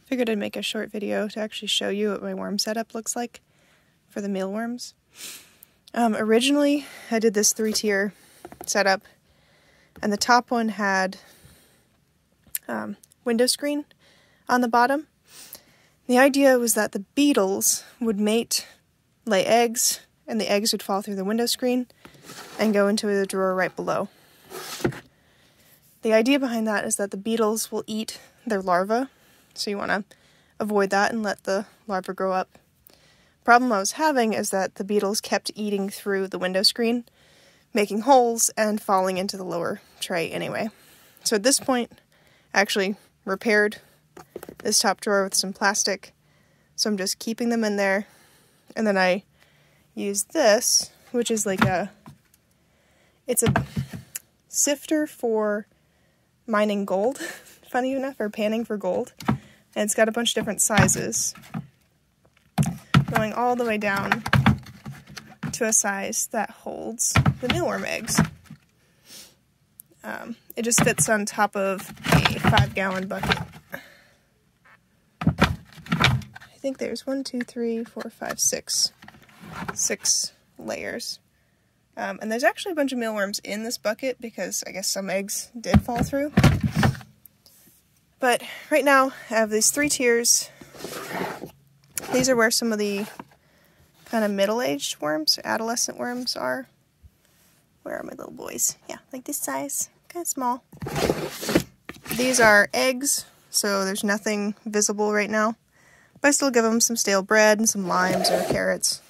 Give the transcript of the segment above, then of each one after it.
Figured I'd make a short video to actually show you what my worm setup looks like for the mealworms. Originally, I did this 3-tier setup, and the top one had window screen on the bottom. The idea was that the beetles would mate, lay eggs, and the eggs would fall through the window screen and go into the drawer right below. The idea behind that is that the beetles will eat their larvae, so you want to avoid that and let the larvae grow up. Problem I was having is that the beetles kept eating through the window screen, making holes and falling into the lower tray anyway. So at this point, I actually repaired this top drawer with some plastic, so I'm just keeping them in there, and then I use this, which is like it's a sifter for mining gold, funny enough, or panning for gold, and it's got a bunch of different sizes, going all the way down to a size that holds the mealworm eggs. It just fits on top of a 5-gallon bucket. I think there's 1, 2, 3, 4, 5, 6 layers. And there's actually a bunch of mealworms in this bucket because I guess some eggs did fall through. But right now I have these 3 tiers. These are where some of the kind of middle-aged worms, adolescent worms are. Where are my little boys? Yeah, like this size, kind of small. These are eggs, so there's nothing visible right now. But I still give them some stale bread and some limes or carrots.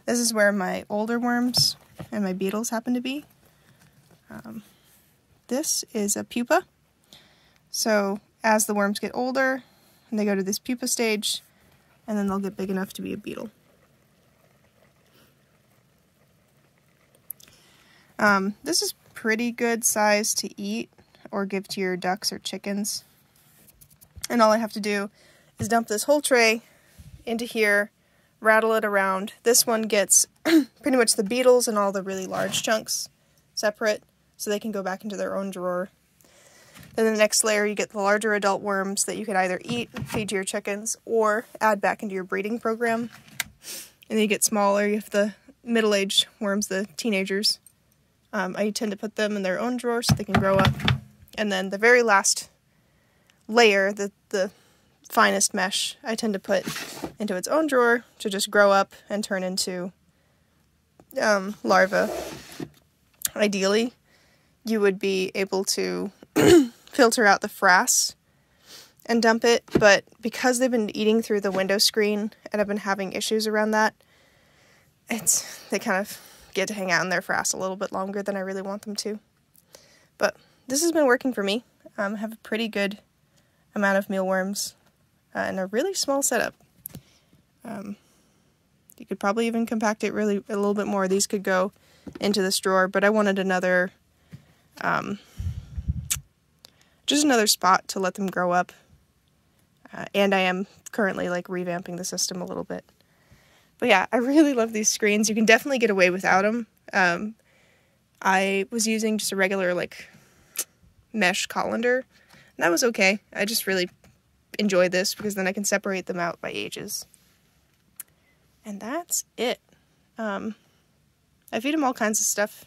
This is where my older worms and my beetles happen to be. This is a pupa. So as the worms get older, they go to this pupa stage, and then they'll get big enough to be a beetle. This is pretty good size to eat or give to your ducks or chickens. And all I have to do is dump this whole tray into here, rattle it around. This one gets pretty much the beetles and all the really large chunks separate, so they can go back into their own drawer. Then the next layer you get the larger adult worms that you can either eat, feed to your chickens, or add back into your breeding program. And then you get smaller, you have the middle-aged worms, the teenagers. I tend to put them in their own drawer so they can grow up. And then the very last layer, the finest mesh, I tend to put into its own drawer to just grow up and turn into larvae. Ideally, you would be able to filter out the frass and dump it, but because they've been eating through the window screen and I've been having issues around that, they kind of get to hang out in their frass a little bit longer than I really want them to. But this has been working for me. I have a pretty good amount of mealworms in a really small setup. You could probably even compact it a little bit more. These could go into this drawer, but I wanted another just another spot to let them grow up. And I am currently like revamping the system a little bit. But yeah, I really love these screens. You can definitely get away without them. I was using just a regular like mesh colander, and that was okay. I just really enjoy this because then I can separate them out by ages. And that's it. I feed them all kinds of stuff.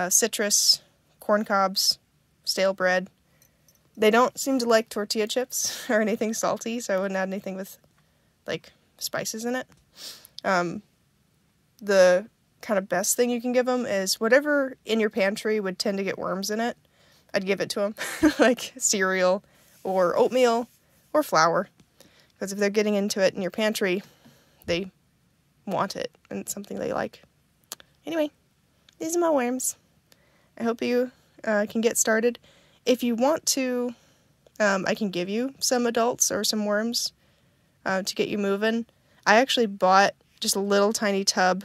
Citrus, corn cobs, stale bread. They don't seem to like tortilla chips or anything salty, so I wouldn't add anything with like spices in it. The kind of best thing you can give them is whatever in your pantry would tend to get worms in it. I'd give it to them, like cereal or oatmeal or flour, because if they're getting into it in your pantry, they want it and it's something they like. Anyway, these are my worms. I hope you can get started. If you want to, I can give you some adults or some worms to get you moving. I actually bought just a little tiny tub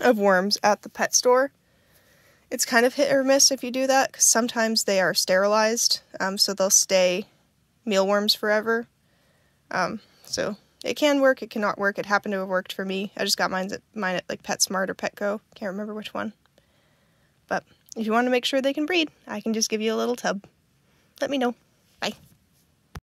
of worms at the pet store. It's kind of hit or miss if you do that, because sometimes they are sterilized, so they'll stay mealworms forever. So it can work, it cannot work. It happened to have worked for me. I just got mine at like PetSmart or Petco. Can't remember which one. But if you want to make sure they can breed, I can just give you a little tub. Let me know.